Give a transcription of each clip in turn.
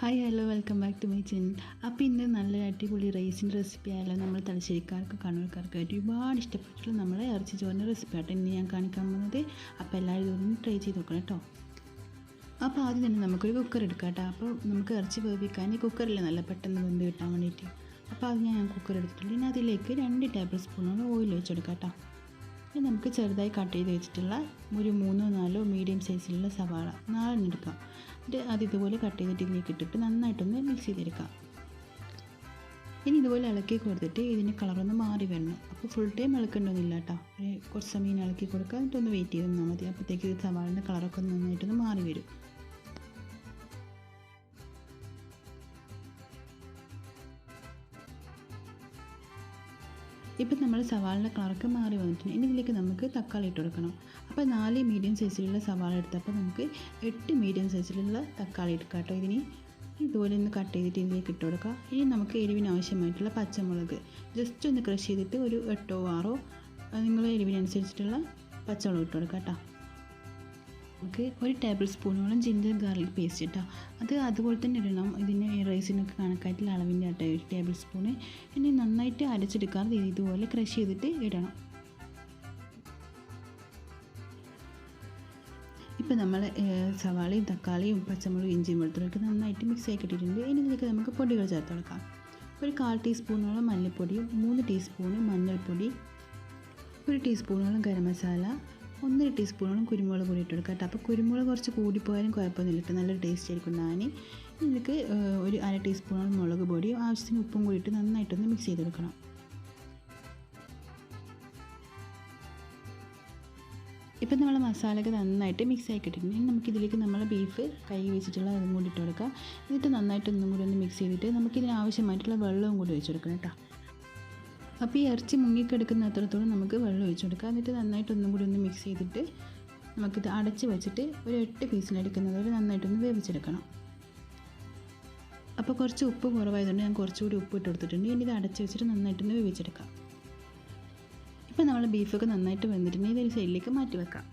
Hi hello welcome back to my channel. അപ്പോൾ ഇന്ന് നല്ല അടിപൊളി റൈസിൻ്റെ റെസിപ്പി ആയാലും നമ്മൾ തലശ്ശേരിക്കാർക്ക് കണ്ണൂർക്കാർക്ക് ഒരുപാട് ഇഷ്ടപ്പെട്ടിട്ടുള്ള നമ്മളെ ഇറച്ചിച്ചോറിൻ്റെ റെസിപ്പി ആയിട്ട് ഇന്ന് ഞാൻ കാണിക്കാൻ പോകുന്നത്. അപ്പോൾ എല്ലാവരും ഇതൊന്ന് ട്രൈ ചെയ്ത് നോക്കണം കേട്ടോ. അപ്പോൾ ആദ്യം തന്നെ നമുക്കൊരു കുക്കർ എടുക്കാം കേട്ടോ. അപ്പോൾ നമുക്ക് ഇറച്ചി വേവിക്കാൻ കുക്കറിൽ നല്ല പെട്ടെന്ന് വെന്ത് കിട്ടാൻ വേണ്ടിയിട്ട് അപ്പോൾ അത് ഞാൻ കുക്കർ എടുത്തിട്ടുണ്ട്. ഇനി അതിലേക്ക് 2 ടേബിൾ സ്പൂണോളം ഓയിൽ ഒഴിച്ചെടുക്കാം കേട്ടോ. ഇനി നമുക്ക് ചെറുതായി കട്ട് ചെയ്ത് വെച്ചിട്ടുള്ള ഒരു 3-4 മീഡിയം സൈസിലുള്ള സവാള 4 എടുക്കാം. അത് ഇതുപോലെ കട്ട് ചെയ്തിട്ട് ഇതിലേക്ക് ഇട്ടിട്ട് നന്നായിട്ടൊന്ന് മിക്സ് ചെയ്തെടുക്കാം. ഇനി ഇതുപോലെ ഇളക്കി കൊടുത്തിട്ട് ഇതിൻ്റെ കളറൊന്ന് മാറി വരണം. അപ്പോൾ ഫുൾ ടൈം ഇളക്കേണ്ടതൊന്നുമില്ല കേട്ടോ. കുറച്ച് സമയം ഇളക്കി കൊടുക്കുക, എന്നിട്ടൊന്ന് വെയിറ്റ് ചെയ്ത് നിന്നാൽ മതി. അപ്പോഴത്തേക്ക് ഇത് സവാളിൻ്റെ കളറൊക്കെ നന്നായിട്ടൊന്ന് മാറി വരും. ഇപ്പം നമ്മൾ സവാളിൻ്റെ കളറൊക്കെ മാറി വന്നിട്ടുണ്ട്. ഇനി ഇതിലേക്ക് നമുക്ക് തക്കാളി ഇട്ട് കൊടുക്കണം. അപ്പോൾ 4 മീഡിയം സൈസിലുള്ള സവാള എടുത്തപ്പോൾ നമുക്ക് 8 മീഡിയം സൈസിലുള്ള തക്കാളി എടുക്കാം കേട്ടോ. ഇതിന് ഇതുപോലെ ഒന്ന് കട്ട് ചെയ്തിട്ട് ഇതിലേക്ക് ഇട്ട് കൊടുക്കുക. ഇനി നമുക്ക് എരിവിന് ആവശ്യമായിട്ടുള്ള പച്ചമുളക് ജസ്റ്റ് ഒന്ന് ക്രഷ് ചെയ്തിട്ട് ഒരു 8-6 നിങ്ങളുടെ എരിവിനനുസരിച്ചിട്ടുള്ള പച്ചമുളക് ഇട്ട് കൊടുക്കുക കേട്ടോ. നമുക്ക് 1 ടേബിൾ സ്പൂണോളം ജിഞ്ചർ ഗാർലിക് പേസ്റ്റ് ഇട്ടാൽ അത് അതുപോലെ തന്നെ ഇടണം. ഇതിന് റൈസിനൊക്കെ കണക്കായിട്ടുള്ള അളവിൻ്റെ ആട്ടെ 1 ടേബിൾ സ്പൂണ്. ഇനി നന്നായിട്ട് അരച്ചെടുക്കാതെ ഇതുപോലെ ക്രഷ് ചെയ്തിട്ട് ഇടണം. ഇപ്പോൾ നമ്മൾ സവാളയും തക്കാളിയും പച്ചമുളകും ഇഞ്ചിയും വെളുത്തുള്ളിയൊക്കെ നന്നായിട്ട് മിക്സ് ആക്കി ഇട്ടിട്ടുണ്ട്. ഇനി ഇതിലേക്ക് നമുക്ക് പൊടികൾ ചേർത്ത് കൊടുക്കാം. ഒരു 1/4 ടീസ്പൂണോളം മല്ലിപ്പൊടിയും 3 ടീസ്പൂണ് മഞ്ഞൾപ്പൊടി, 1 ടീസ്പൂണോളം ഗരം മസാല, 1 ടീസ്പൂണോളം കുരുമുളക് പൊടി ഇട്ട് കൊടുക്കാം കേട്ടോ. അപ്പോൾ കുരുമുളക് കുറച്ച് കൂടിപ്പോയാലും കുഴപ്പമൊന്നുമില്ല കേട്ടോ, നല്ലൊരു ടേസ്റ്റ് ആയിരിക്കും ഉണ്ടാകാൻ. ഇതിലേക്ക് ഒരു 1/2 ടീസ്പൂണോളം മുളക് പൊടിയും ആവശ്യത്തിന് ഉപ്പും കൂടി ഇട്ട് നന്നായിട്ടൊന്ന് മിക്സ് ചെയ്തെടുക്കണം. ഇപ്പം നമ്മൾ മസാലയൊക്കെ നന്നായിട്ട് മിക്സ് ആക്കി ഇട്ടിട്ടുണ്ട്. ഇനി നമുക്കിതിലേക്ക് നമ്മൾ ബീഫ് കഴുകി വെച്ചിട്ടുള്ള അതും കൂടി ഇട്ട് കൊടുക്കുക. എന്നിട്ട് നന്നായിട്ട് ഒന്നും കൂടി ഒന്ന് മിക്സ് ചെയ്തിട്ട് നമുക്കിതിന് ആവശ്യമായിട്ടുള്ള വെള്ളവും കൂടി ഒഴിച്ച് കൊടുക്കണം കേട്ടോ. അപ്പോൾ ഈ ഇറച്ചി മുങ്ങിക്കെടുക്കുന്ന അത്രത്തോളം നമുക്ക് വെള്ളം ഒഴിച്ച് കൊടുക്കുക. എന്നിട്ട് നന്നായിട്ട് ഒന്നും കൂടി ഒന്ന് മിക്സ് ചെയ്തിട്ട് നമുക്കിത് അടച്ച് വെച്ചിട്ട് ഒരു 8 പീസിലെടുക്കുന്നത് വരെ നന്നായിട്ടൊന്ന് വേവിച്ചെടുക്കണം. അപ്പോൾ കുറച്ച് ഉപ്പ് കുറവായതുകൊണ്ട് ഞാൻ കുറച്ചുകൂടി ഉപ്പ് ഇട്ട് കൊടുത്തിട്ടുണ്ട്. ഇനി ഇത് അടച്ച് വെച്ചിട്ട് നന്നായിട്ടൊന്ന് വേവിച്ചെടുക്കാം. ഇപ്പോൾ നമ്മൾ ബീഫൊക്കെ നന്നായിട്ട് വെന്തിട്ടുണ്ടെങ്കിൽ ഇതൊരു സൈഡിലേക്ക് മാറ്റി വെക്കാം.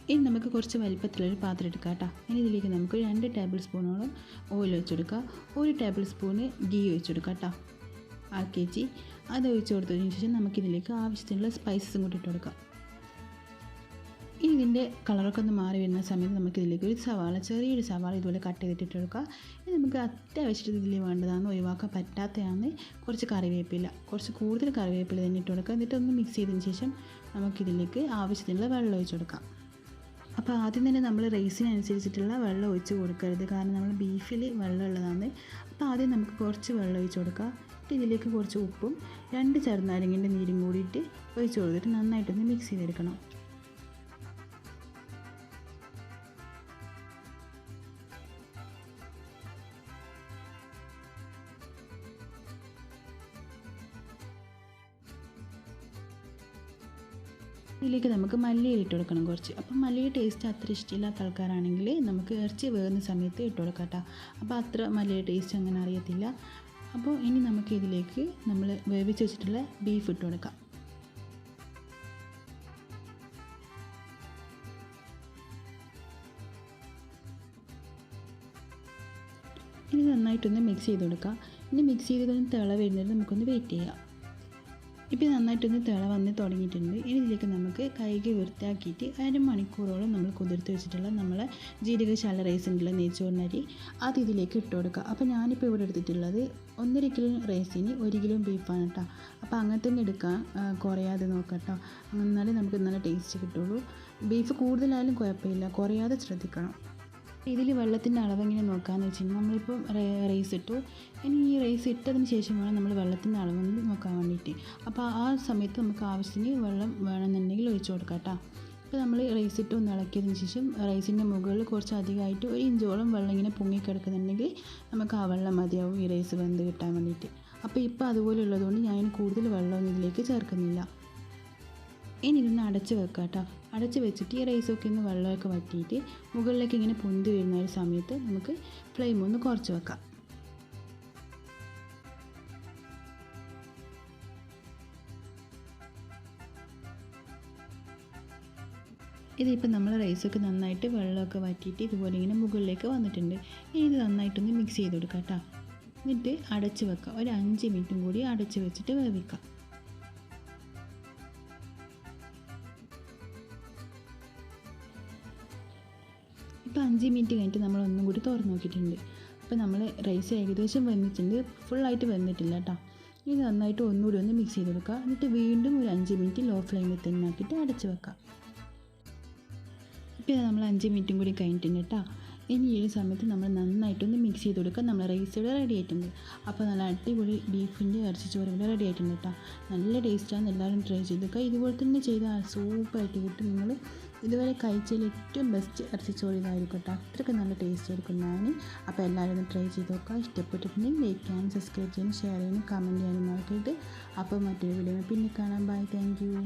ഇനി നമുക്ക് കുറച്ച് വലിപ്പത്തിലൊരു പാത്രം എടുക്കാം കേട്ടോ. ഇനി ഇതിലേക്ക് നമുക്ക് 2 ടേബിൾ സ്പൂണോളം ഓയിൽ ഒഴിച്ച് കൊടുക്കുക. 1 ടേബിൾ സ്പൂണ് ഗീ ഒഴിച്ച് കൊടുക്കാം കേട്ടോ. 1/2 kg അത് ഒഴിച്ച് കൊടുത്തതിന് ശേഷം നമുക്കിതിലേക്ക് ആവശ്യത്തിനുള്ള സ്പൈസസും കൂടി ഇട്ട് കൊടുക്കാം. ഇനി ഇതിൻ്റെ കളറൊക്കെ ഒന്ന് മാറി വരുന്ന സമയത്ത് നമുക്കിതിലേക്ക് ഒരു സവാള, ചെറിയൊരു സവാള ഇതുപോലെ കട്ട് ചെയ്തിട്ട് ഇട്ട് കൊടുക്കുക. ഇനി നമുക്ക് അത്യാവശ്യത്തിന് ഇതിൽ വേണ്ടതാണ്, ഒഴിവാക്കാൻ പറ്റാത്തതാണ് കുറച്ച് കറിവേപ്പില, കുറച്ച് കൂടുതൽ കറിവേപ്പില തന്നെ ഇട്ട് കൊടുക്കുക. എന്നിട്ടൊന്ന് മിക്സ് ചെയ്തതിന് ശേഷം നമുക്കിതിലേക്ക് ആവശ്യത്തിനുള്ള വെള്ളം ഒഴിച്ച് കൊടുക്കാം. അപ്പോൾ ആദ്യം തന്നെ നമ്മൾ റൈസിനനുസരിച്ചിട്ടുള്ള വെള്ളം ഒഴിച്ച് കൊടുക്കരുത്, കാരണം നമ്മൾ ബീഫിൽ വെള്ളം ഉള്ളതാണ്. അപ്പോൾ ആദ്യം നമുക്ക് കുറച്ച് വെള്ളം ഒഴിച്ച് കൊടുക്കുക. ഇതിലേക്ക് കുറച്ച് ഉപ്പും 2 ചെറുനാരങ്ങൻ്റെ നീരും കൂടിയിട്ട് ഒഴിച്ച് കൊടുത്തിട്ട് നന്നായിട്ടൊന്ന് മിക്സ് ചെയ്തെടുക്കണം. ഇതിലേക്ക് നമുക്ക് മല്ലിയില ഇട്ട് കൊടുക്കണം കുറച്ച്. അപ്പം മല്ലിയുടെ ടേസ്റ്റ് അത്ര ഇഷ്ടമില്ലാത്ത ആൾക്കാരാണെങ്കിൽ നമുക്ക് ഇറച്ചി വേകുന്ന സമയത്ത് ഇട്ട് കൊടുക്കാം കേട്ടോ. അപ്പോൾ അത്ര മല്ലിയുടെ ടേസ്റ്റ് അങ്ങനെ അറിയത്തില്ല. അപ്പോൾ ഇനി നമുക്ക് ഇതിലേക്ക് നമ്മൾ വേവിച്ച് വെച്ചിട്ടുള്ള ബീഫ് ഇട്ട് കൊടുക്കാം. ഇനി നന്നായിട്ടൊന്ന് മിക്സ് ചെയ്ത് കൊടുക്കാം. ഇനി മിക്സ് ചെയ്തൊന്ന് തിള വരുന്നത് നമുക്കൊന്ന് വെയിറ്റ് ചെയ്യാം. ഇപ്പോൾ നന്നായിട്ടൊന്ന് തിള വന്ന് തുടങ്ങിയിട്ടുണ്ട്. ഇനി ഇതിലേക്ക് നമുക്ക് കഴുകി വൃത്തിയാക്കിയിട്ട് 1/2 മണിക്കൂറോളം നമ്മൾ കുതിർത്ത് വെച്ചിട്ടുള്ള നമ്മളെ ജീരകശാല റൈസ് ഉണ്ടല്ലോ, നെയ്ച്ചോറിനരി, അത് ഇതിലേക്ക് ഇട്ട് കൊടുക്കുക. അപ്പോൾ ഞാനിപ്പോൾ ഇവിടെ എടുത്തിട്ടുള്ളത് 1.5 കിലോ റൈസിന് 1 കിലോ ബീഫാണ് കേട്ടോ. അപ്പോൾ അങ്ങനെ തന്നെ എടുക്കാൻ കുറയാതെ നോക്കാം കേട്ടോ. എന്നാലേ നമുക്ക് നല്ല ടേസ്റ്റ് കിട്ടുള്ളൂ. ബീഫ് കൂടുതലായാലും കുഴപ്പമില്ല, കുറയാതെ ശ്രദ്ധിക്കണം. ഇതിൽ വെള്ളത്തിൻ്റെ അളവെങ്ങനെ നോക്കാമെന്ന് വെച്ച് കഴിഞ്ഞാൽ നമ്മളിപ്പോൾ റൈസ് ഇട്ടു. ഇനി ഈ റൈസ് ഇട്ടതിന് ശേഷം വേണം നമ്മൾ വെള്ളത്തിൻ്റെ അളവൊന്ന് നോക്കാൻ വേണ്ടിയിട്ട്. അപ്പോൾ ആ സമയത്ത് നമുക്ക് ആവശ്യത്തിന് വെള്ളം വേണമെന്നുണ്ടെങ്കിൽ ഒഴിച്ച് കൊടുക്കാം കേട്ടോ. ഇപ്പോൾ നമ്മൾ റൈസ് ഇട്ട് ഒന്ന് ഇളക്കിയതിന് ശേഷം റൈസിൻ്റെ മുകളിൽ കുറച്ച് അധികമായിട്ട് 1 ഇഞ്ചോളം വെള്ളം ഇങ്ങനെ പൊങ്ങിക്കിടക്കുന്നുണ്ടെങ്കിൽ നമുക്ക് ആ വെള്ളം മതിയാവും ഈ റൈസ് വെന്ത് കിട്ടാൻ വേണ്ടിയിട്ട്. അപ്പോൾ ഇപ്പോൾ അതുപോലെ ഉള്ളതുകൊണ്ട് ഞാൻ കൂടുതൽ വെള്ളമൊന്നും ഇതിലേക്ക് ചേർക്കുന്നില്ല. ഇനി ഇതൊന്ന് അടച്ച് വെക്കാം കേട്ടോ. അടച്ച് വെച്ചിട്ട് ഈ റൈസൊക്കെ ഒന്ന് വെള്ളമൊക്കെ വറ്റിയിട്ട് മുകളിലേക്ക് ഇങ്ങനെ പൊന്തി വരുന്ന ഒരു സമയത്ത് നമുക്ക് ഫ്ലെയിം ഒന്ന് കുറച്ച് വെക്കാം. ഇതിപ്പോൾ നമ്മൾ റൈസൊക്കെ നന്നായിട്ട് വെള്ളമൊക്കെ വറ്റിയിട്ട് ഇതുപോലെ ഇങ്ങനെ മുകളിലേക്ക് വന്നിട്ടുണ്ട്. ഇനി ഇത് നന്നായിട്ടൊന്ന് മിക്സ് ചെയ്ത് കൊടുക്കാം കേട്ടോ. എന്നിട്ട് അടച്ച് വെക്കാം. ഒരു 5 മിനിറ്റും കൂടി അടച്ച് വെച്ചിട്ട് വേവിക്കാം. ഇപ്പോൾ 5 മിനിറ്റ് കഴിഞ്ഞിട്ട് നമ്മൾ ഒന്നും കൂടി തുറന്ന് നോക്കിയിട്ടുണ്ട്. അപ്പോൾ നമ്മൾ റൈസ് ഏകദേശം വെന്തിട്ടുണ്ട്, ഫുള്ളായിട്ട് വെന്തിട്ടില്ല കേട്ടോ. ഇത് നന്നായിട്ട് ഒന്നുകൂടി ഒന്ന് മിക്സ് ചെയ്ത് കൊടുക്കുക. എന്നിട്ട് വീണ്ടും ഒരു 5 മിനിറ്റ് ലോ ഫ്ലെയിമിൽ തന്നെ ആക്കിയിട്ട് അടച്ച് വെക്കാം. ഇപ്പോൾ ഇത് നമ്മൾ 5 മിനിറ്റും കൂടി കഴിഞ്ഞിട്ടുണ്ട് കേട്ടോ. ഇനി ഈ സമയത്ത് നമ്മൾ നന്നായിട്ടൊന്ന് മിക്സ് ചെയ്ത് കൊടുക്കുക. നമ്മൾ റൈസ് ഇവിടെ റെഡി ആയിട്ടുണ്ട്. അപ്പോൾ നല്ല അടിപൊളി ബീഫിൻ്റെ ഇറച്ചിച്ചോറ് ഇവിടെ റെഡി ആയിട്ടുണ്ട് കേട്ടോ. നല്ല ടേസ്റ്റാണ്, എല്ലാവരും ട്രൈ ചെയ്ത് നോക്കുക. ഇതുപോലെ തന്നെ ചെയ്താൽ സൂപ്പറായിട്ട് കിട്ടും. നിങ്ങൾ ഇതുവരെ കഴിച്ചതിൽ ഏറ്റവും ബെസ്റ്റ് ഇറച്ചിച്ചോറ് ഇതായിരിക്കും കേട്ടോ. അത്രയ്ക്ക് നല്ല ടേസ്റ്റ് ആയിരിക്കുന്നതാണ്. അപ്പോൾ എല്ലാവരും ഒന്ന് ട്രൈ ചെയ്ത് നോക്കുക. ഇഷ്ടപ്പെട്ടിട്ടുണ്ടെങ്കിൽ ലൈക്ക് ചെയ്യാനും സബ്സ്ക്രൈബ് ചെയ്യാനും ഷെയർ ചെയ്യാനും കമൻറ്റ് ചെയ്യാനും മറക്കരുത്. അപ്പോൾ മറ്റൊരു വീഡിയോ പിന്നെ കാണാം. Bye, thank U.